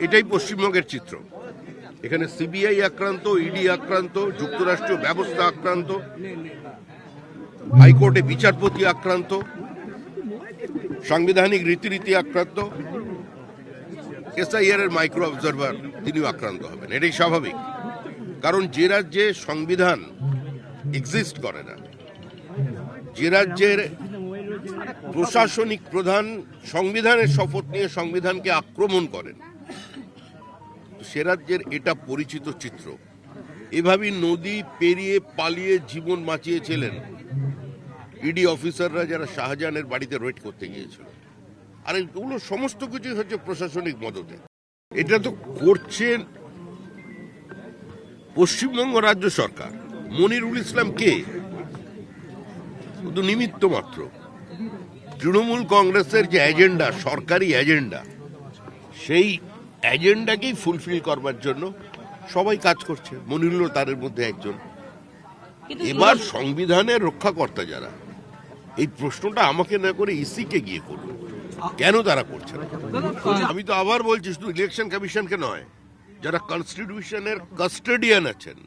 এটাই পশ্চিমবঙ্গের চিত্র। এখানে সিবিআই আক্রান্ত, ইডি আক্রান্ত, যুক্তরাষ্ট্রীয় ব্যবস্থা আক্রান্ত, হাইকোর্টে বিচারপতি আক্রান্ত, সাংবিধানিক রীতিনীতি আক্রান্ত, এসআইআর এর মাইক্রো অবজারভার তিনিও আক্রান্ত হবেন। এটাই স্বাভাবিক, কারণ যে রাজ্যে সংবিধান এক্সিস্ট করে না, যে রাজ্যের প্রশাসনিক প্রধান সংবিধানের শপথ নিয়ে সংবিধানকে আক্রমণ করেন, সে রাজ্যের এটা পরিচিত চিত্র। এভাবেই নদী পেরিয়ে পালিয়ে জীবন বাঁচিয়েছিলেন ইডি অফিসাররা যারা শাহজাহানের বাড়িতে রেড করতে গিয়েছিল। আর এগুলো সমস্ত কিছু হচ্ছে প্রশাসনিক মদতে। এটা তো করছেন পশ্চিমবঙ্গ রাজ্য সরকার। মনিরুল ইসলাম কে? শুধু নিমিত্ত মাত্র। তৃণমূল কংগ্রেসের যে এজেন্ডা, সরকারি এজেন্ডা, সেই এজেন্ডাকেই ফুলফিল করবার জন্য সবাই কাজ করছে। মনিরুল তাদের মধ্যে একজন। এবার সংবিধানের রক্ষাকর্তা যারা, এই প্রশ্নটা আমাকে না করে ইসিকে গিয়ে করুন, কেন তারা করছে না। আমি তো আবার বলছি, শুধু ইলেকশন কমিশনকে নয়, যারা কনস্টিটিউশনের কাস্টোডিয়ান আছেন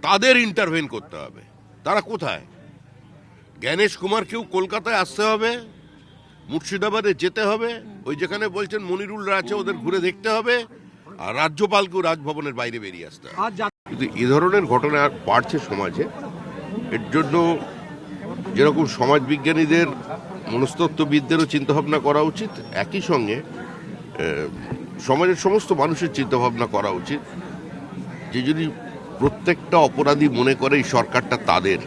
তাদের ইন্টারভেন করতে হবে। তারা কোথায়? জ্ঞানেশ কুমারকেও কলকাতায় আসতে হবে, মুর্শিদাবাদে যেতে হবে, ওই যেখানে বলছেন মনিরুলরা আছে ওদের ঘুরে দেখতে হবে, আর রাজ্যপালকেও রাজভবনের বাইরে বেরিয়ে আসতে হবে। কিন্তু এ ধরনের ঘটনা বাড়ছে সমাজে। এর জন্য যেরকম সমাজবিজ্ঞানীদের, মনস্তত্ত্ববিদদেরও চিন্তাভাবনা করা উচিত, একই সঙ্গে সমাজের সমস্ত মানুষের চিন্তাভাবনা করা উচিত যে যদি প্রত্যেকটা অপরাধী মনে করে এই সরকারটা তাদের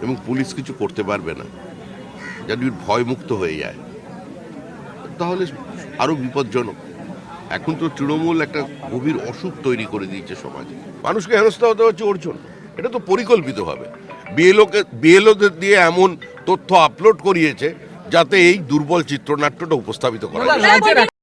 এবং পুলিশ কিছু করতে পারবে না, যদি ভয়মুক্ত হয়ে যায়, তাহলে আরো বিপজ্জনক। এখন তো তৃণমূল একটা গভীর অসুখ তৈরি করে দিয়েছে সমাজে। মানুষকে হেনস্থা হতে হচ্ছে ওর জন্য। এটা তো পরিকল্পিতভাবে বিএলওদের দিয়ে এমন তথ্য আপলোড করিয়েছে যাতে এই দুর্বল চিত্রনাট্যটা উপস্থাপিত করা যায়।